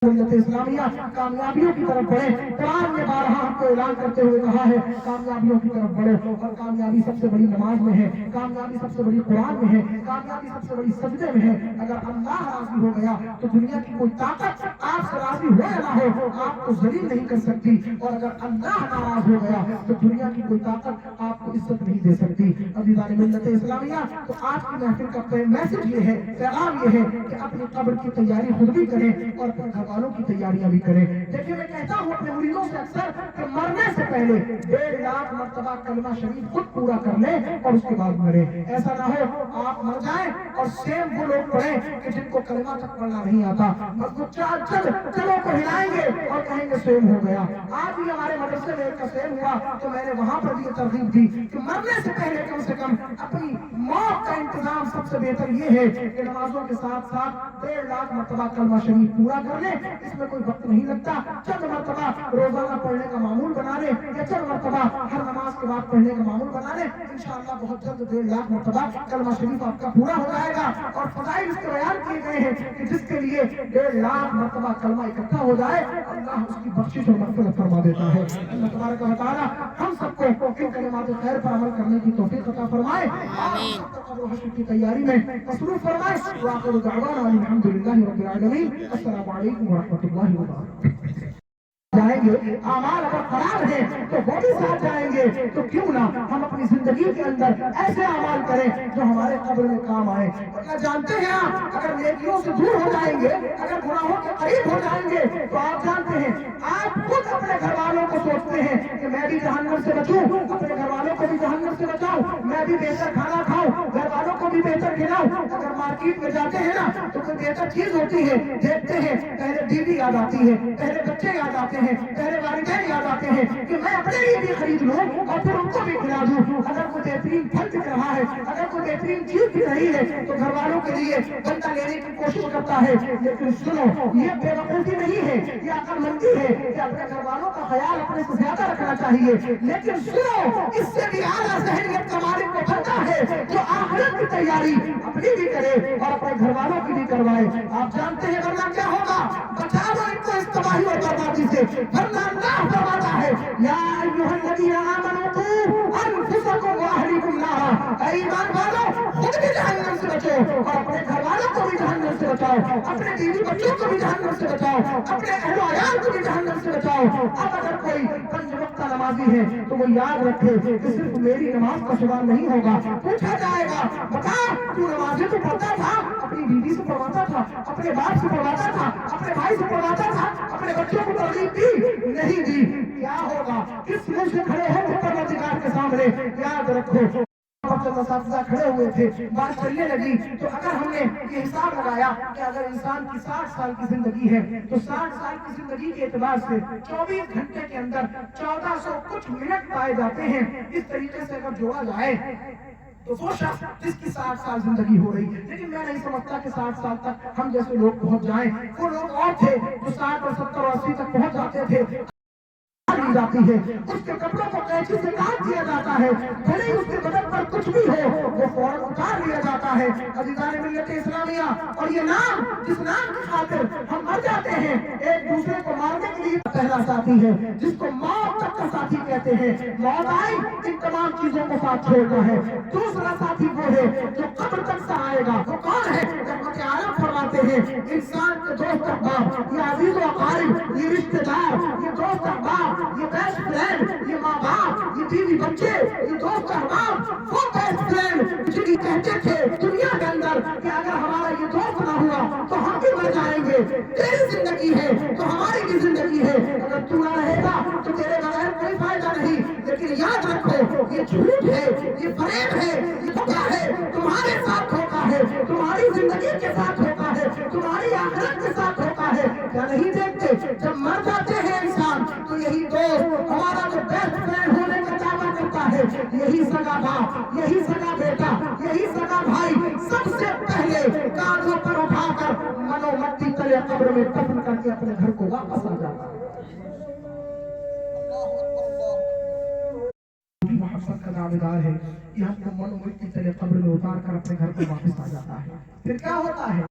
इस्लामिया कामयाबियों की तरफ बढ़े। कुरान ने बारहा हमको ऐलान करते हुए कहा है कामयाबियों की तरफ बढ़ो, और कामयाबी सबसे बड़ी नमाज में है, कामयाबी सबसे बड़ी कुरान में है, कामयाबी सबसे बड़ी सजदे में है। अगर अल्लाह राजी हो गया तो दुनिया की कोई ताकत आपसे राजी हो या ना हो आपको जलील नहीं कर सकती, और अगर अल्लाह नाराज हो गया तो दुनिया की कोई ताकत आपको इज्जत नहीं दे सकती। अज़ीज़ान मिल्लत इस्लामिया, तो आज की महफिल का मैसेज ये है, पैगाम ये है कि अपनी कब्र की तैयारी खुद भी करें और अपने घर वालों की तैयारियां भी करें। देखिए, मैं कहता हूँ अपने मुरीदों से अक्सर कि मरने से पहले 1.5 लाख मर्तबा कलमा शरीफ खुद पूरा कर लें और उसके बाद मरें। ऐसा ना हो आप मर जाएं और सेम वो लोग पढ़ें कि जिनको कलमा तक पढ़ना नहीं आता, चलो को हिलाएंगे और कहेंगे सेम हो गया। आज भी हमारे मदरसे में एक सेम हुआ तो मैंने वहां पर भी तरगीब दी कि मरने से पहले कम से कम अपनी मौत का इंतजाम सबसे बेहतर ये है कि नमाजों के साथ साथ 1.5 लाख मर्तबा कलमा शरीफ पूरा कर ले। इसमें कोई वक्त नहीं लगता, चंद मर्तबा रोजाना पढ़ने का मामूल बना ले या चंद मर्तबा हर नमाज के बाद पढ़ने का मामूल बना ले। इंशाअल्लाह बहुत जल्द 1.5 लाख मर्तबा कलमा शरीफ आपका पूरा हो जाएगा। और फज़ाइल इसके बयान किए गए हैं कि जिसके लिए 1.5 लाख मर्तबा कलमा इकट्ठा हो जाए अल्लाह उसकी बख्शिश और मग़फ़िरत फरमा देता है। अल्लाह तबारक व तआला हम सबको इन कलिमात खैर पर अमल करने की तौफीक अता फरमाए, कब्र हश्र की तैयारी में मसरूफ फरमाए। व आखिरु दअवाना अल्हम्दुलिल्लाहि रब्बिल आलमीन। अस्सलामु अलैकुम व रहमतुल्लाहि व बरकातुहू। जाएंगे आमाल अगर खराब है तो वो भी साथ जाएंगे, तो क्यों ना हम अपनी जिंदगी के अंदर ऐसे अमाल करें जो हमारे कब्र में काम आए। वरना जानते हैं आप, अगर नेकियों से दूर हो जाएंगे, अगर गुनाहों के करीब हो जाएंगे तो आप जानते हैं आप खुद अपने घर वालों को सोचते हैं कि मैं भी जहन्नम से बचूं, अपने घर वालों को भी जहन्नम से बचाऊं, मैं भी बेहतर खाना खाऊं, घर वालों को भी बेहतर खिलाऊं। अगर मार्केट में जाते हैं ना तो कोई बेहतर चीज होती है, देखते हैं पहले बीवी याद आती है, पहले बच्चे याद आते हैं, पहले वालिदैन याद आते हैं कि मैं अपने लिए भी खरीद लूं और फिर उनको भी खिला दूं। अगर कोई बेहतरीन फल दिख रहा है, अगर कोई बेहतरीन चीज दिख रही है तो घर वालों के लिए बंदा लेने की कोशिश करता है। लेकिन सुनो, ये बेवकूफी नहीं है, ये अक्लमंदी है कि अपने घर वालों का ख्याल अपने से ज्यादा रखना चाहिए। लेकिन सुनो, इससे भी आला ज़हनियत का मालिक वो बनता है जो आखिरत की तैयारी अपनी भी करे और अपने घर वालों की भी करवाए। आप जानते हैं वरना क्या होगा? बचा लो इनको इस तबाही और बर्बादी से, वरना अल्लाह फरमाता है या अय्युहल्लज़ीना आमनू क़ू अनफुसकुम व अहलीकुम नारा। ऐ ईमान वालों, खुद भी जहन्नम से बचो और अपने घर वालों को भी जहन्नम से बचाओ, अपने बीवी बच्चों को भी जहन्नम से बचाओ, अपने अहल व अयाल को भी जहन्नम से बचाओ। अब अगर कोई 5 वक्त का नमाजी है तो वो याद रखे कि सिर्फ मेरी नमाज का सवाल नहीं होगा। पूछा जाएगा, बता तू नमाज़ें तो पढ़ता था, अपनी बीवी से पढ़वाता था, अपने बाप से पढ़वाता था, अपने भाई से पढ़वाता था, अपने बच्चों को तरगीब दी नहीं दी, क्या होगा? किस मुंह से खड़े हैं परवरदिगार के सामने? याद रखो, खड़े हुए थे, बात चलने लगी तो अगर हमने ये हिसाब लगाया कि अगर इंसान की 60 साल की जिंदगी है तो 60 साल की जिंदगी के एतबार से 24 घंटे के अंदर 1400 कुछ मिनट पाए जाते हैं। इस तरीके से अगर जोड़ा जाए तो वो शख्स जिसकी 60 साल जिंदगी हो रही। लेकिन मैं नहीं समझता कि 60 साल तक हम जैसे लोग पहुंच जाएं। वो लोग और थे जो 60 और 70 और 80 तक पहुंच जाते थे। ली जाती है, उसके कपड़ों को कैंची से काट दिया जाता है, भले ही उसके बदन पर कुछ भी हो वो फौरन उतार लिया जाता है। अज़ीज़ान मिल्लत इस्लामिया, और ये नाम जिस नाम की खातिर हम मर जाते हैं, एक दूसरे को मारने के लिए पहला साथी है जिसको मौत तक का साथी कहते हैं। मौत आई इन तमाम चीजों को साथ छोड़ता है। दूसरा साथी वो है जो कब्र तक से आएगा। वो कौन है? रहमत आलम फरमाते हैं इंसान के दोस्त अहबाब, ये अजीज व अकारिब, ये रिश्तेदार, ये दोस्त अहबाब, ये बेस्ट फ्रेंड, ये माँ बाप, ये बीवी बच्चे, ये दोस्त अहबाब, वो बेस्ट फ्रेंड जिन्हें कहते थे दुनिया के अंदर कि अगर हमारा ये दोस्त ना हुआ तो हम भी मर जाएंगे। तेरी जिंदगी है तो हमारी भी जिंदगी है, अगर तू ना रहेगा तो तेरे बगैर कोई फायदा नहीं। लेकिन याद रखो, ये झूठ है, ये फरेब है, ये धोखा है, तुम्हारे साथ धोखा है, तुम्हारी जिंदगी के साथ धोखा है, तुम्हारी आखिरत के साथ धोखा है। क्या नहीं देखते जब मर जाते हैं इंसान तो यही दोस्त हमारा जो बेस्ट फ्रेंड होने का दावा करता है, यही सगा बाप, यही सगा बेटा, यही सगा भाई सबसे पहले कांधों पर उठाकर मनोमट्टी तले कब्र में दफन करके अपने घर को वापस आ जाता है। मोहब्बत का दावेदार है, ये हमको मनोमट्टी तले कब्र में उतार कर अपने घर को वापस आ जाता है। फिर क्या होता है?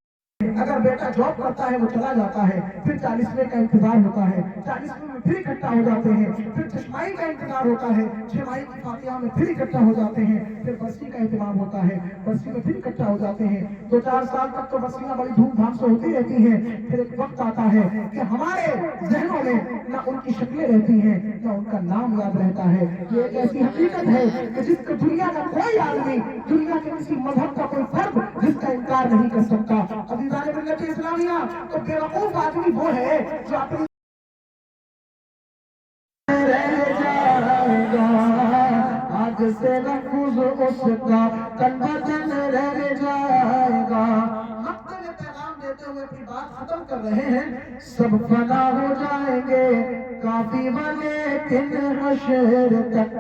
اگر بیٹا جاب کرتا ہے وہ چلا جاتا ہے، پھر 40ویں کا انتظار ہوتا ہے، 40ویں میں پھر اکٹھا ہو جاتے ہیں، پھر چھمائی کا انتظار ہوتا ہے، چھمائی کی فاتحہ میں پھر اکٹھا ہو جاتے ہیں، پھر برسی کا اہتمام ہوتا ہے، برسی میں پھر اکٹھا ہو جاتے ہیں۔ 2-4 سال تک تو برسیاں بڑی دھوم دھام سے ہوتی رہتی ہیں، پھر ایک وقت آتا ہے کہ ہمارے ذہنوں میں نہ ان کی شکلیں رہتی ہیں نہ ان کا نام یاد رہتا ہے۔ یہ ایک ایسی حقیقت ہے کہ جس کو دنیا کا کوئی آدمی، دنیا کے کسی مذہب کا کوئی فرد جس کا انکار نہیں کر سکتا۔ عزیزان ملت اسلامیہ، تو بیوقوف آدمی وہ ہے جو اپنی رہ جائے گا، آج سے لفظ اس کا تن بدن رہ جائے گا۔ مقتے میں پیغام دیتے ہوئے اپنی بات ختم کر رہے ہیں، سب فنا ہو جائیں گے کافی لیکن حشر تک۔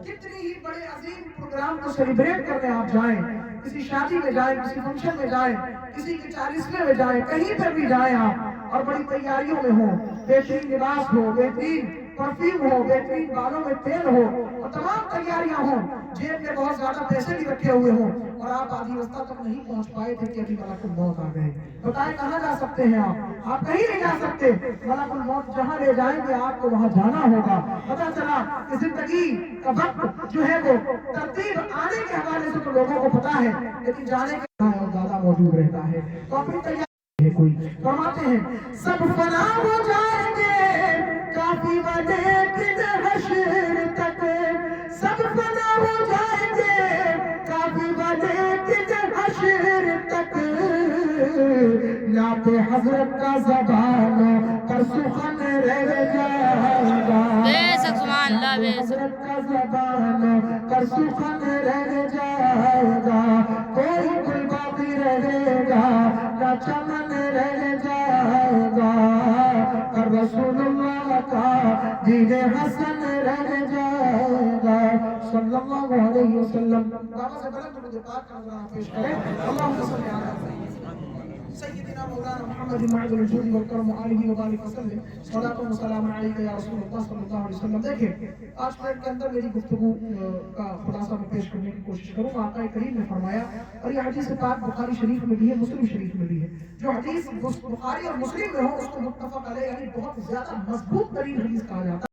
کتنی ہی بڑے عظیم پروگرام کو سیلیبریٹ کرنے آپ جائیں، کسی شادی میں جائیں، کسی فنکشن میں جائیں، کسی کی 40ویں میں جائیں، کہیں پر بھی جائیں آپ، اور بڑی تیاریوں میں ہو، بہترین لباس ہو، بہترین پرفیوم ہو، بہترین بالوں میں تیل ہو، اور تمام تیاریاں ہوں، جیب میں بہت زیادہ پیسے بھی رکھے ہوئے ہوں، اور آپ آدھی رستہ تک نہیں پہنچ پائے تھے کہ ابھی ملک الموت آ گئے۔ بتائیں کہاں جا سکتے ہیں آپ کہیں نہیں جا سکتے۔ ملک الموت جہاں لے جائیں گے آپ کو وہاں جانا ہوگا۔ پتہ چلا کہ زندگی کا وقت جو ہے وہ ترتیب آنے کے حوالے سے تو لوگوں کو پتا ہے، لیکن جانے کے اور زیادہ موجود رہتا ہے۔ تو اپنی تیاری ہے کوئی فرماتے ہیں، سب فنا ہو جائیں گے کافی لیکن حشر تک، سب فنا ہو جائیں گے کافی لیکن حشر تک، نعت حضرت کا زبان پر سخن رہ جائے گا، حضرت کا زبان پر سخن رہ جائے گا، کوئی گل باقی رہے گا نہ چمن رہ جائے گا، اور رسول اللہ کا دین حسن رہ جائے گا، صلی اللہ علیہ وسلم۔ بابا سے بلند درود پاک کا نظرانہ پیش کریں، اللہم صلی علی سیدنا مولانا محمد معدل الجود والکرم آلہ وبارک وسلم، صلاۃ و سلام علیک یا رسول اللہ صلی اللہ علیہ وسلم۔ دیکھیں 5 منٹ کے اندر میری گفتگو کا خلاصہ میں پیش کرنے کی کوشش کروں گا۔ آقا کریم نے فرمایا، اور یہ حدیث پاک بخاری شریف میں بھی ہے، مسلم شریف میں بھی ہے، جو حدیث بخاری اور مسلم میں ہو اس کو متفق علیہ یعنی بہت زیادہ مضبوط ترین حدیث کہا جاتا ہے۔